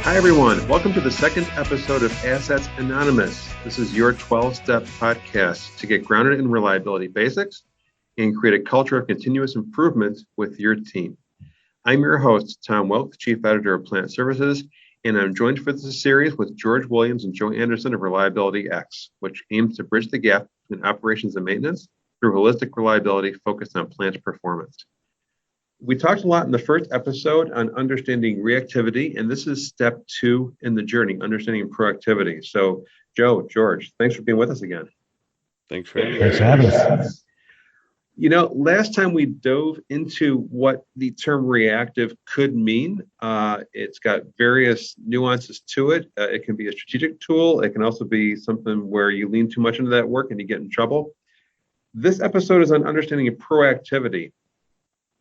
Hi, everyone. Welcome to the second episode of Assets Anonymous. This is your 12-step podcast to get grounded in reliability basics and create a culture of continuous improvement with your team. I'm your host, Tom Welk, Chief Editor of Plant Services, and I'm joined for this series with George Williams and Joe Anderson of ReliabilityX, which aims to bridge the gap between operations and maintenance through holistic reliability focused on plant performance. We talked a lot in the first episode on understanding reactivity, and this is step 2 in the journey, understanding proactivity. So, Joe, George, thanks for being with us again. Thanks for having us. You know, last time we dove into what the term reactive could mean. It's got various nuances to it. It can be a strategic tool. It can also be something where you lean too much into that work and you get in trouble. This episode is on understanding proactivity.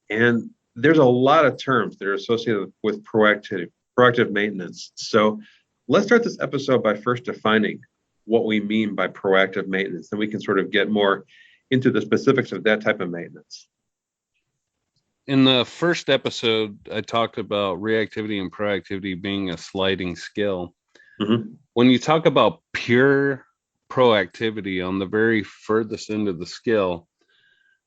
And there's a lot of terms that are associated with proactive maintenance. So let's start this episode by first defining what we mean by proactive maintenance. Then we can sort of get more into the specifics of that type of maintenance. In the first episode, I talked about reactivity and proactivity being a sliding scale. Mm-hmm. When you talk about pure proactivity on the very furthest end of the scale,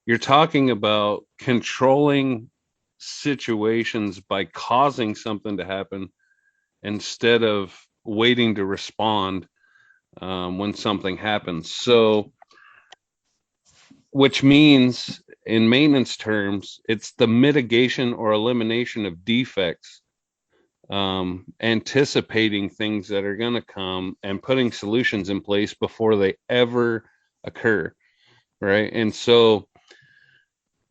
you're talking about controlling situations by causing something to happen instead of waiting to respond when something happens. So, which means in maintenance terms, it's the mitigation or elimination of defects, anticipating things that are going to come and putting solutions in place before they ever occur, right? And so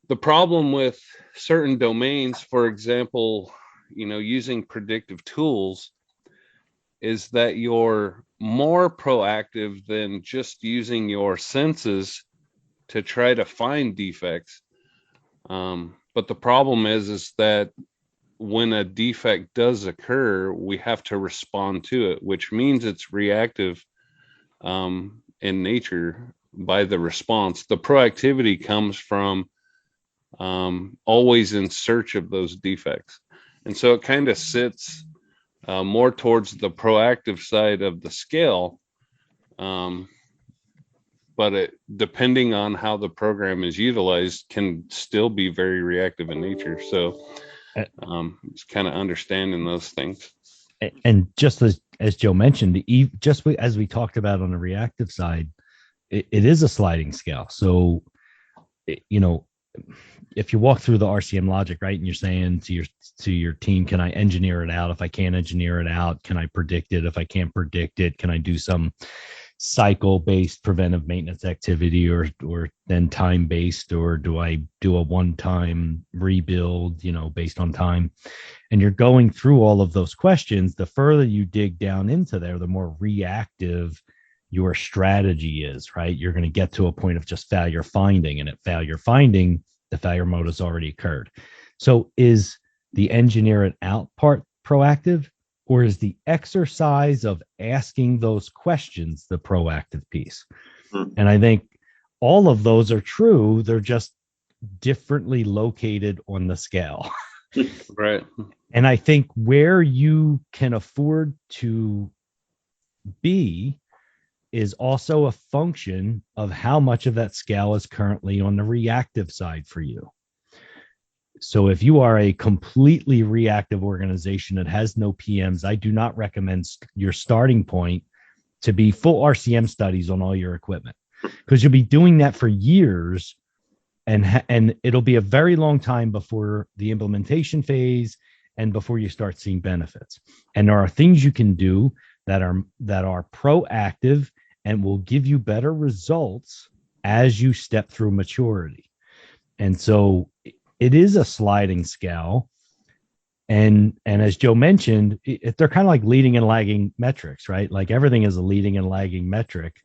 the problem with certain domains, for example, using predictive tools, is that you're more proactive than just using your senses to try to find defects. But the problem is that when a defect does occur, we have to respond to it, which means it's reactive in nature by the response. The proactivity comes from always in search of those defects. And so it kind of sits more towards the proactive side of the scale. But it, depending on how the program is utilized, can still be very reactive in nature. So it's kind of understanding those things. And just as Joe mentioned, just as we talked about on the reactive side, it is a sliding scale. So, if you walk through the RCM logic, right, and you're saying to your team, can I engineer it out? If I can't engineer it out, can I predict it? If I can't predict it, can I do some cycle-based preventive maintenance activity or then time-based, or do I do a one-time rebuild, based on time? And you're going through all of those questions. The further you dig down into there, the more reactive your strategy is, right? You're going to get to a point of just failure finding, and at failure finding, the failure mode has already occurred. So is the engineer it out part proactive, or is the exercise of asking those questions the proactive piece? And I think all of those are true. They're just differently located on the scale. Right. And I think where you can afford to be is also a function of how much of that scale is currently on the reactive side for you. So if you are a completely reactive organization that has no PMs, I do not recommend your starting point to be full RCM studies on all your equipment, because you'll be doing that for years, and it'll be a very long time before the implementation phase and before you start seeing benefits. And there are things you can do that are proactive and will give you better results as you step through maturity. And so it is a sliding scale. And as Joe mentioned, they're kind of like leading and lagging metrics, right? Like everything is a leading and lagging metric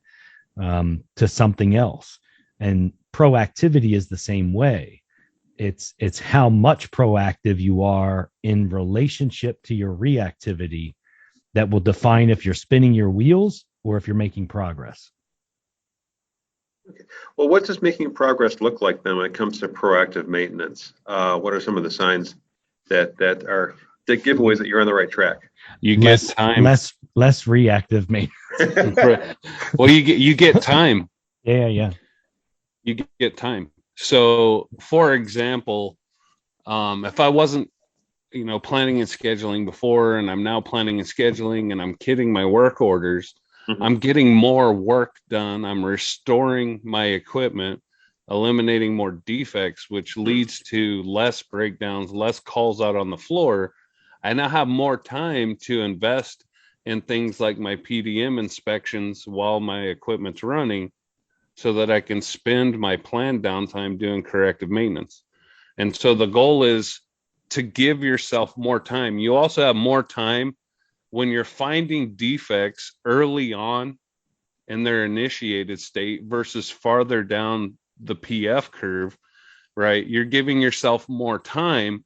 to something else. And proactivity is the same way. It's how much proactive you are in relationship to your reactivity that will define if you're spinning your wheels or if you're making progress. Okay. Well, what does making progress look like then when it comes to proactive maintenance? What are some of the signs that are the giveaways that you're on the right track. You get time. Less reactive maintenance. Well, you get time. Yeah. You get time. So, for example, if I wasn't, planning and scheduling before, and I'm now planning and scheduling, and I'm kitting my work orders, I'm getting more work done. I'm restoring my equipment, eliminating more defects, which leads to less breakdowns, less calls out on the floor. I now have more time to invest in things like my PDM inspections while my equipment's running, so that I can spend my planned downtime doing corrective maintenance. And so the goal is to give yourself more time. You also have more time when you're finding defects early on in their initiated state versus farther down the PF curve, right? You're giving yourself more time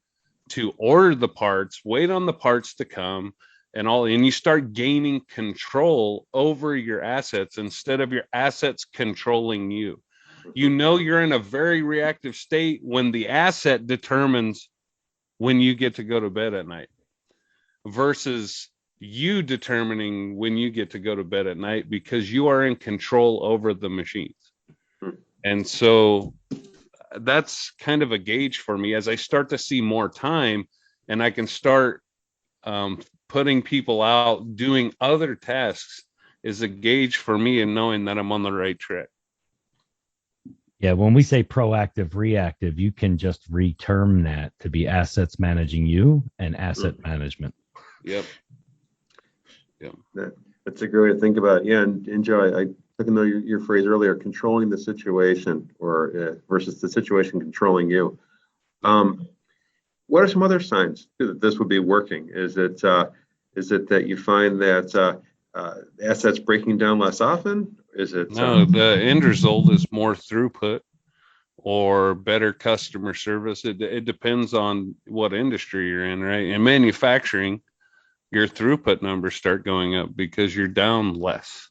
to order the parts, wait on the parts to come, and you start gaining control over your assets instead of your assets controlling you. You're in a very reactive state when the asset determines when you get to go to bed at night versus you determining when you get to go to bed at night, because you are in control over the machines. And so that's kind of a gauge for me as I start to see more time, and I can start putting people out doing other tasks, is a gauge for me in knowing that I'm on the right track. Yeah, when we say proactive, reactive, you can just reterm that to be assets managing you and asset management. Yep. That's a great way to think about it. Yeah, and Joe, I took a note of your phrase earlier, controlling the situation versus the situation controlling you. What are some other signs that this would be working? Is it that you find that assets breaking down less often? Is it no? The end result is more throughput or better customer service. It depends on what industry you're in, right? In manufacturing, your throughput numbers start going up because you're down less.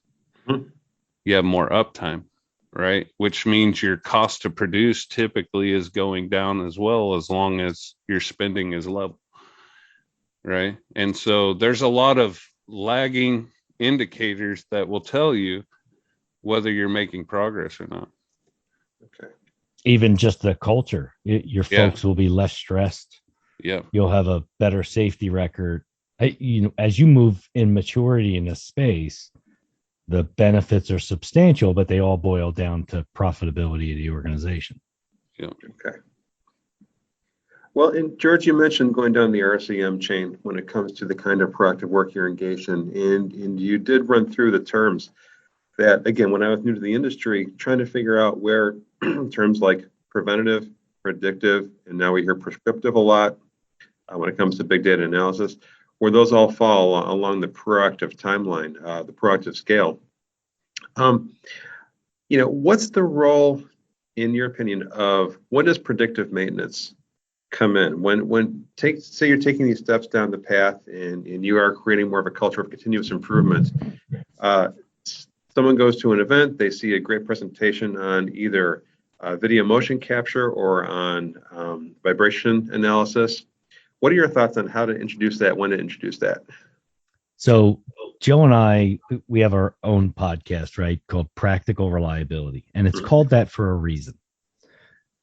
You have more uptime, right? Which means your cost to produce typically is going down as well, as long as your spending is level, right? And so there's a lot of lagging indicators that will tell you whether you're making progress or not. Okay. Even just the culture, your folks will be less stressed. Yeah. You'll have a better safety record. As you move in maturity in a space, the benefits are substantial, but they all boil down to profitability of the organization. Yeah. Okay. Well, and George, you mentioned going down the RCM chain when it comes to the kind of proactive work you're engaged in, and you did run through the terms that, again, when I was new to the industry, trying to figure out where terms like preventative, predictive, and now we hear prescriptive a lot when it comes to big data analysis, where those all fall along the proactive timeline, the proactive scale. What's the role, in your opinion, of when does predictive maintenance come in? Say you're taking these steps down the path and you are creating more of a culture of continuous improvement. Someone goes to an event, they see a great presentation on either video motion capture or on vibration analysis. What are your thoughts on how to introduce that, when to introduce that? So Joe and I, we have our own podcast, right, called Practical Reliability, and it's called that for a reason.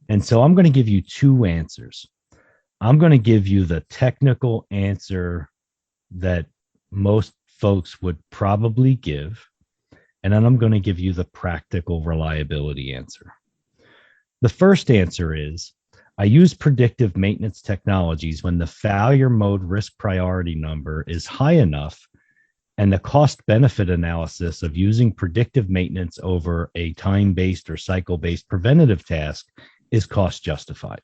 And so I'm going to give you two answers. I'm going to give you the technical answer that most folks would probably give, and then I'm going to give you the practical reliability answer. The first answer is, I use predictive maintenance technologies when the failure mode risk priority number is high enough and the cost benefit analysis of using predictive maintenance over a time-based or cycle-based preventative task is cost justified.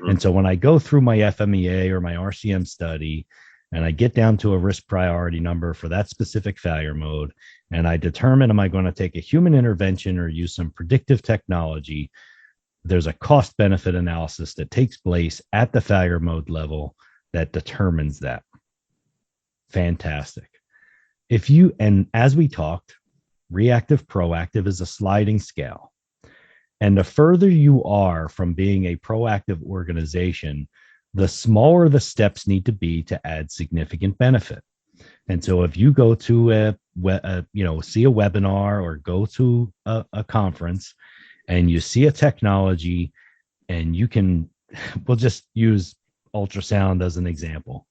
And so when I go through my FMEA or my RCM study and I get down to a risk priority number for that specific failure mode, and I determine, am I going to take a human intervention or use some predictive technology, there's a cost benefit analysis that takes place at the failure mode level that determines that. Fantastic. And as we talked, reactive proactive is a sliding scale. And the further you are from being a proactive organization, the smaller the steps need to be to add significant benefit. And so if you go to see a webinar or go to a conference and you see a technology and you can, we'll just use ultrasound as an example.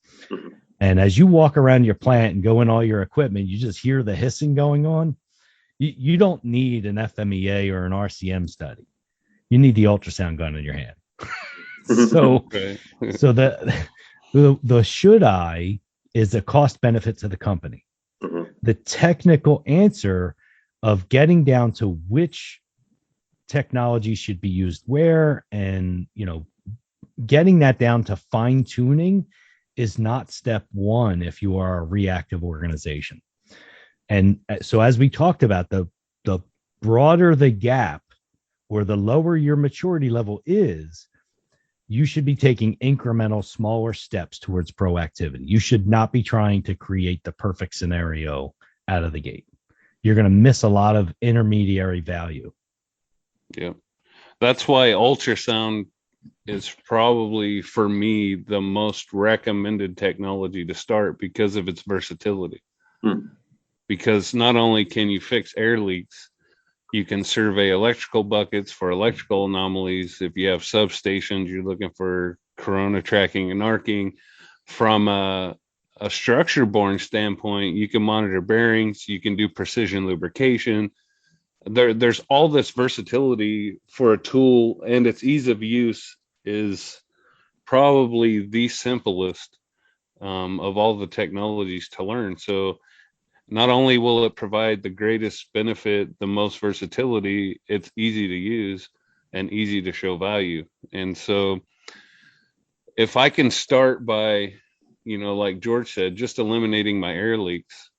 And as you walk around your plant and go in all your equipment, you just hear the hissing going on. You don't need an FMEA or an RCM study. You need the ultrasound gun in your hand. So the should I is a cost benefit to the company. The technical answer of getting down to which technology should be used where, and getting that down to fine tuning is not step one if you are a reactive organization. And so as we talked about, the broader the gap or the lower your maturity level is, you should be taking incremental, smaller steps towards proactivity. You should not be trying to create the perfect scenario out of the gate. You're going to miss a lot of intermediary value. Yeah. That's why ultrasound is probably, for me, the most recommended technology to start because of its versatility. Because not only can you fix air leaks, you can survey electrical buckets for electrical anomalies. If you have substations, you're looking for corona tracking and arcing. From a structure-borne standpoint, you can monitor bearings, you can do precision lubrication. There's all this versatility for a tool, and its ease of use is probably the simplest of all the technologies to learn. So not only will it provide the greatest benefit, the most versatility, it's easy to use and easy to show value. And so if I can start by, like George said, just eliminating my air leaks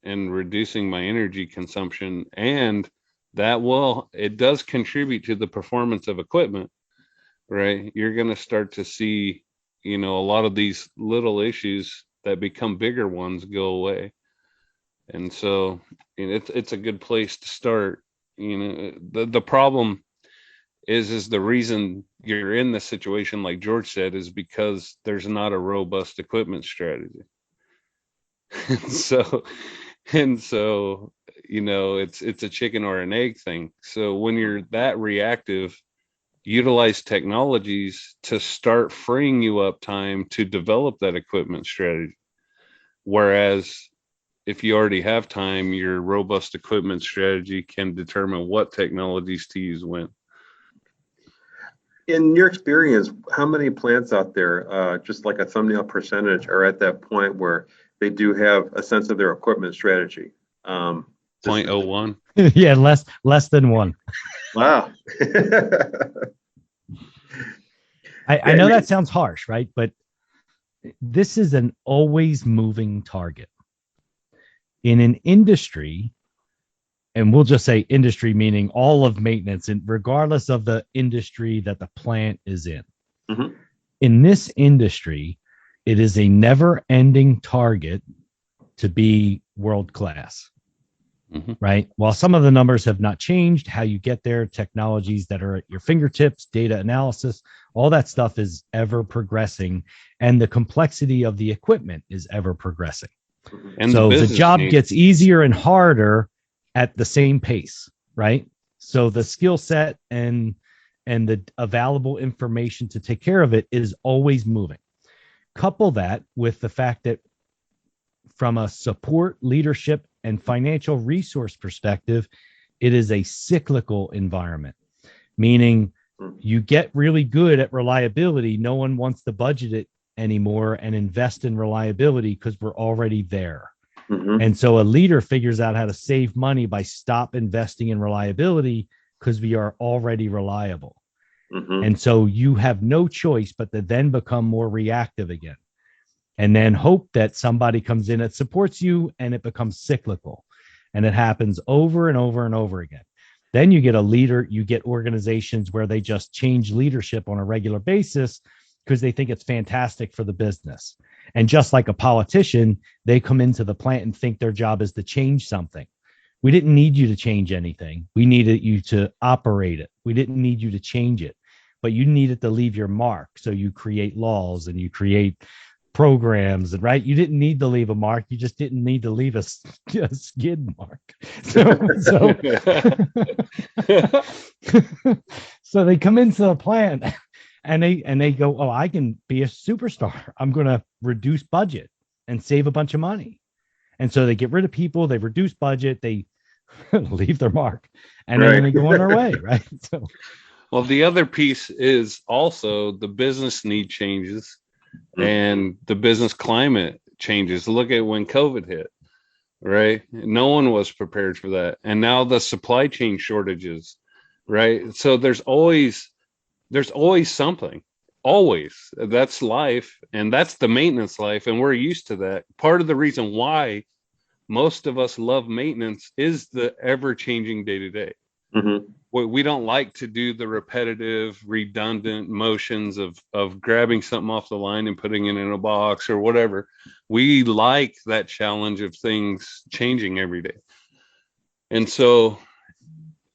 and reducing my energy consumption, and it does contribute to the performance of equipment, right? You're going to start to see, a lot of these little issues that become bigger ones go away. And so it's a good place to start. The problem is the reason you're in this situation, like George said, is because there's not a robust equipment strategy. and so it's a chicken or an egg thing. So when you're that reactive, utilize technologies to start freeing you up time to develop that equipment strategy. Whereas if you already have time, your robust equipment strategy can determine what technologies to use when. In your experience, how many plants out there, just like a thumbnail percentage, are at that point where they do have a sense of their equipment strategy? 0.01. Yeah, less than one. Wow. I know that sounds harsh, right? But this is an always moving target. In an industry, and we'll just say industry meaning all of maintenance, and regardless of the industry that the plant is in. In this industry, it is a never-ending target to be world-class, right? While some of the numbers have not changed, how you get there, technologies that are at your fingertips, data analysis, all that stuff is ever progressing, and the complexity of the equipment is ever progressing. And so the job gets easier and harder at the same pace, right? So the skill set and the available information to take care of it is always moving. Couple that with the fact that from a support, leadership, and financial resource perspective, it is a cyclical environment, meaning you get really good at reliability. No one wants to budget it anymore and invest in reliability because we're already there. And so a leader figures out how to save money by stop investing in reliability because we are already reliable. And so you have no choice but to then become more reactive again, and then hope that somebody comes in that supports you, and it becomes cyclical. And it happens over and over and over again. Then you get a leader, you get organizations where they just change leadership on a regular basis because they think it's fantastic for the business. And just like a politician, they come into the plant and think their job is to change something. We didn't need you to change anything. We needed you to operate it. We didn't need you to change it. but you need it to leave your mark. So you create laws and you create programs, and right, you didn't need to leave a mark, you just didn't need to leave a skid mark. So so they come into the plant and they go, oh, I can be a superstar, I'm going to reduce budget and save a bunch of money. And so they get rid of people, they reduce budget, they leave their mark, and then they go on their way, right? So well, the other piece is also the business need changes and the business climate changes. Look at when COVID hit, right? No one was prepared for that. And now the supply chain shortages, right? So there's always something. Always. That's life, and that's the maintenance life, and we're used to that. Part of the reason why most of us love maintenance is the ever-changing day-to-day. We don't like to do the repetitive, redundant motions of grabbing something off the line and putting it in a box or whatever. We like that challenge of things changing every day. And so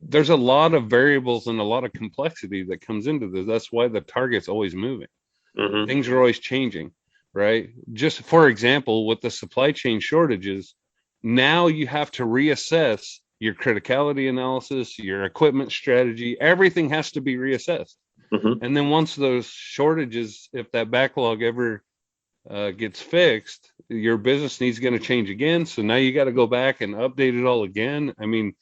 there's a lot of variables and a lot of complexity that comes into this. That's why the target's always moving. Things are always changing, right? Just for example, with the supply chain shortages, now you have to reassess your criticality analysis, your equipment strategy. Everything has to be reassessed. And then once those shortages, if that backlog ever gets fixed, your business needs going to change again. So now you got to go back and update it all again. I mean,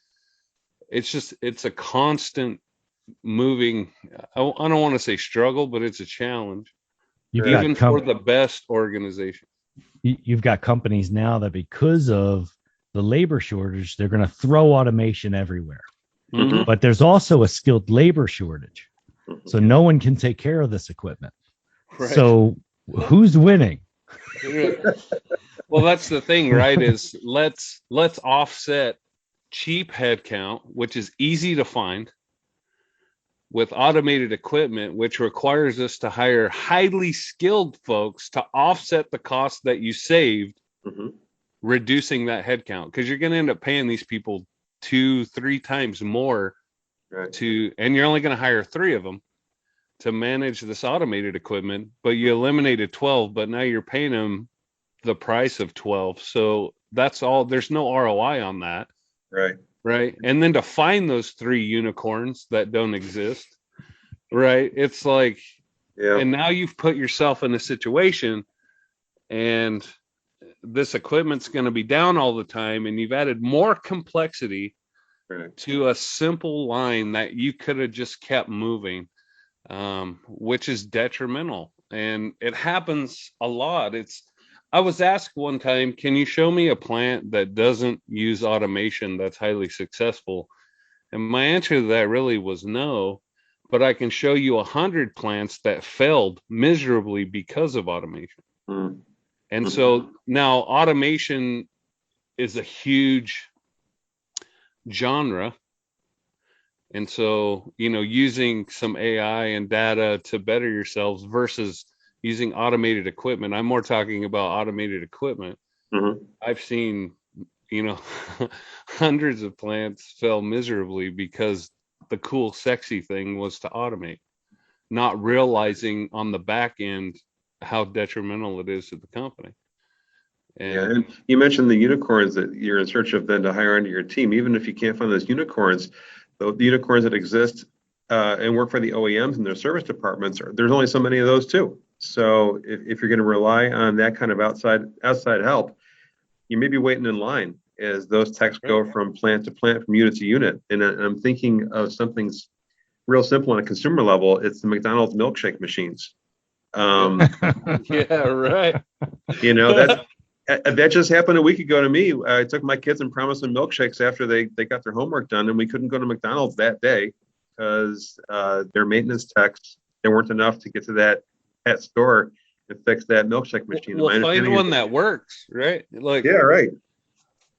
it's a constant moving, I don't want to say struggle, but it's a challenge, even for the best organization. You've got companies now that, because of the labor shortage, they're going to throw automation everywhere. But there's also a skilled labor shortage. So no one can take care of this equipment. Right. So who's winning? Well, that's the thing, right? Is let's offset cheap headcount, which is easy to find, with automated equipment, which requires us to hire highly skilled folks to offset the cost that you saved, reducing that headcount, because you're going to end up paying these people 2-3 times more and you're only going to hire 3 of them to manage this automated equipment, but you eliminated 12, but now you're paying them the price of 12. So that's all. There's no ROI on that. Right. And then to find those 3 unicorns that don't exist, right? It's like, and now you've put yourself in a situation, and this equipment's going to be down all the time, and you've added more complexity to a simple line that you could have just kept moving, which is detrimental. And it happens a lot. I was asked one time, can you show me a plant that doesn't use automation that's highly successful? And my answer to that really was no, but I can show you 100 plants that failed miserably because of automation. And so now automation is a huge genre. And so, using some AI and data to better yourselves versus using automated equipment. I'm more talking about automated equipment. I've seen, hundreds of plants fail miserably because the cool, sexy thing was to automate, not realizing on the back end how detrimental it is to the company. And you mentioned the unicorns that you're in search of then to hire into your team. Even if you can't find those unicorns, the unicorns that exist and work for the OEMs and their service departments, there's only so many of those too. So if you're going to rely on that kind of outside help, you may be waiting in line as those techs go from plant to plant, from unit to unit. And I'm thinking of something real simple on a consumer level. It's the McDonald's milkshake machines. Yeah, right. That just happened a week ago to me. I took my kids and promised them milkshakes after they got their homework done, and we couldn't go to McDonald's that day because their maintenance techs, there weren't enough to get to that store and fix that milkshake machine. We'll find one that works, right? Right.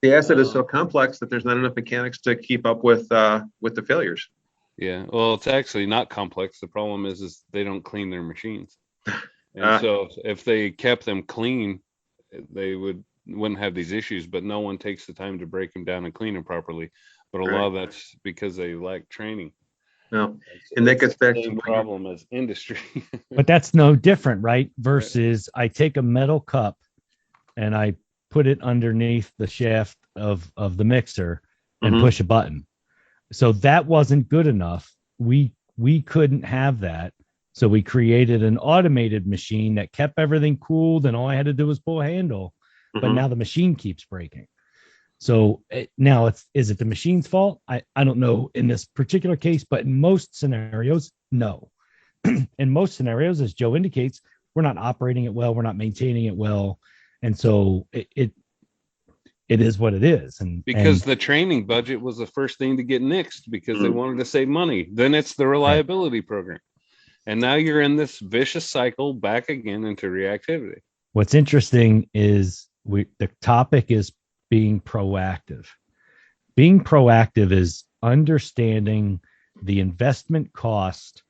The asset is so complex that there's not enough mechanics to keep up with the failures. Yeah, well, it's actually not complex. The problem is they don't clean their machines, and so if they kept them clean, they wouldn't have these issues. But no one takes the time to break them down and clean them properly. But a lot of that's because they lack training. No. And that gets back to the problem as industry. But that's no different, right? Versus I take a metal cup and I put it underneath the shaft of the mixer and Mhm. push a button. So that wasn't good enough. We couldn't have that. So we created an automated machine that kept everything cooled, and all I had to do was pull a handle. But Mhm. now the machine keeps breaking. So now is it the machine's fault? I don't know in this particular case, but in most scenarios, no. In most scenarios, as Joe indicates, we're not operating it well, we're not maintaining it well, and so it is what it is. Because the training budget was the first thing to get nixed because they wanted to save money. Then it's the reliability program. And now you're in this vicious cycle back again into reactivity. What's interesting is the topic is being proactive. Being proactive is understanding the investment cost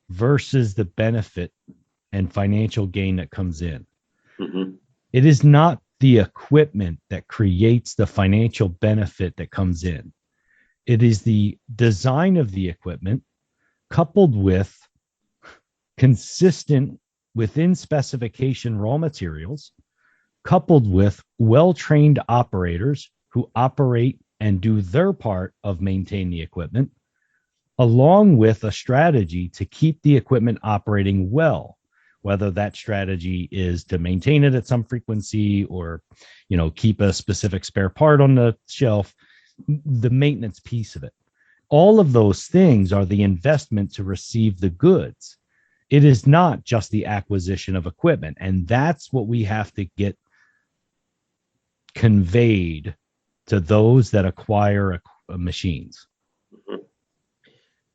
versus the benefit and financial gain that comes in. Mhm. It is not the equipment that creates the financial benefit that comes in. It is the design of the equipment coupled with consistent within specification raw materials, coupled with well-trained operators who operate and do their part of maintain the equipment, along with a strategy to keep the equipment operating well, whether that strategy is to maintain it at some frequency or, keep a specific spare part on the shelf, the maintenance piece of it. All of those things are the investment to receive the goods. It is not just the acquisition of equipment. And that's what we have to get conveyed to those that acquire machines.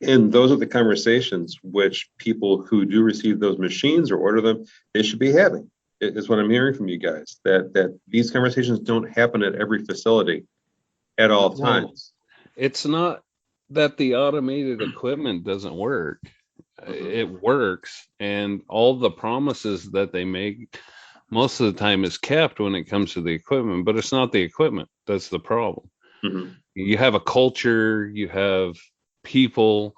And those are the conversations which people who do receive those machines or order them, they should be having. Is what I'm hearing from you guys, that these conversations don't happen at every facility at all times. It's not that the automated equipment doesn't work. It works, and all the promises that they make most of the time is kept when it comes to the equipment, but it's not the equipment that's the problem. Mhm. You have a culture, you have people,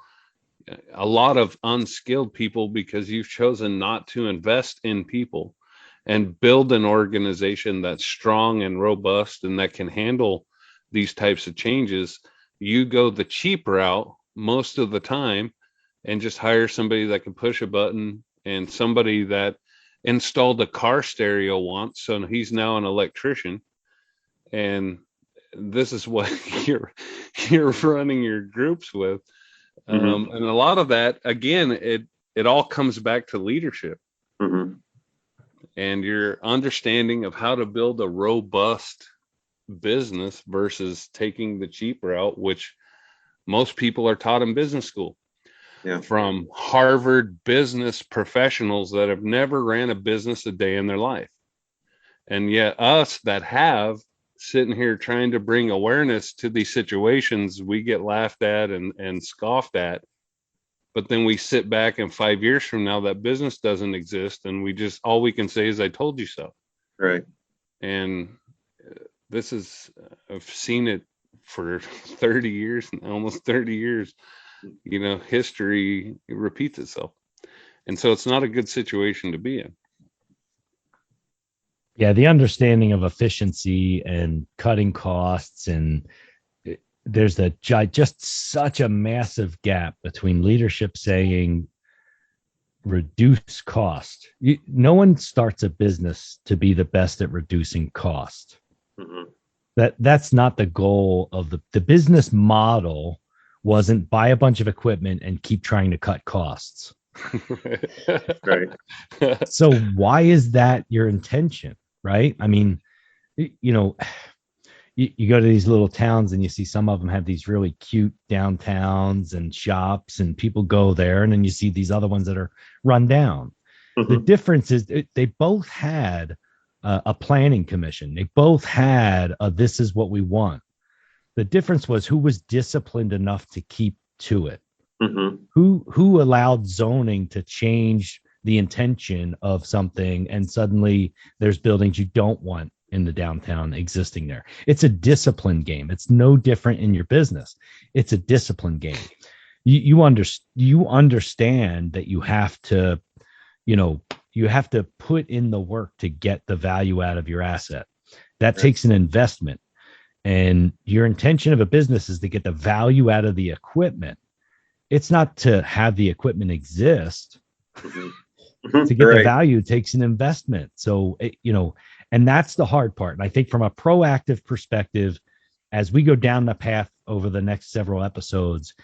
a lot of unskilled people, because you've chosen not to invest in people and build an organization that's strong and robust and that can handle these types of changes. You go the cheap route most of the time and just hire somebody that can push a button, and somebody that installed a car stereo once, so he's now an electrician, and this is what you're running your groups with. Mhm. And a lot of that, again, it all comes back to leadership Mhm. and your understanding of how to build a robust business versus taking the cheap route, which most people are taught in business school. Yeah. From Harvard business professionals that have never ran a business a day in their life. And yet us that have, sitting here trying to bring awareness to these situations, we get laughed at and scoffed at. But then we sit back, and 5 years from now, that business doesn't exist. And all we can say is, I told you so. Right. And this is, I've seen it for 30 years, almost 30 years. History repeats itself. And so it's not a good situation to be in. Yeah, the understanding of efficiency and cutting costs, and there's just such a massive gap between leadership saying reduce cost. No one starts a business to be the best at reducing cost. Mhm. That's not the goal of the business model. Wasn't buy a bunch of equipment and keep trying to cut costs. Right. So why is that your intention? Right? I mean, you go to these little towns and you see some of them have these really cute downtowns and shops, and people go there, and then you see these other ones that are run down. The Mhm. difference is they both had a planning commission. They both had this is what we want. The difference was who was disciplined enough to keep to it. Mhm. Who allowed zoning to change the intention of something, and suddenly there's buildings you don't want in the downtown existing there. It's a discipline game. It's no different in your business. It's a discipline game. you understand that you have to, you have to put in the work to get the value out of your asset. That takes an investment. And your intention of a business is to get the value out of the equipment. It's not to have the equipment exist. To get the value takes an investment. So, and that's the hard part. And I think from a proactive perspective, as we go down the path over the next several episodes,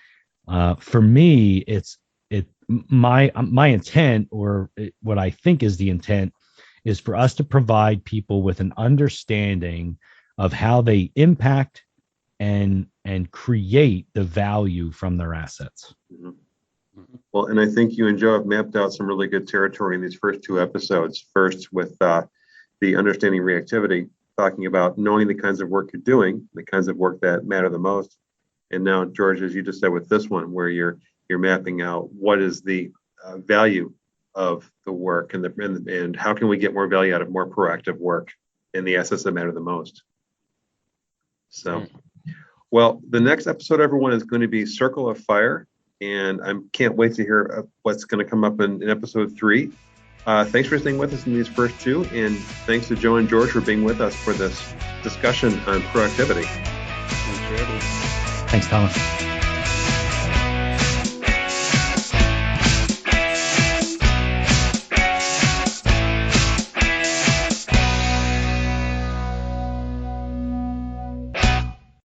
for me, my intent, or what I think is the intent, is for us to provide people with an understanding of how they impact and create the value from their assets. Well, and I think you and Joe have mapped out some really good territory in these first two episodes. First, with the understanding reactivity, talking about knowing the kinds of work you're doing, the kinds of work that matter the most. And now, George, as you just said with this one, where you're mapping out what is the value of the work, and how can we get more value out of more proactive work in the assets that matter the most. So, well, the next episode, everyone, is going to be Circle of Fire. And I can't wait to hear what's going to come up in episode 3. Thanks for staying with us in these first two. And thanks to Joe and George for being with us for this discussion on proactivity. Thanks, Thomas.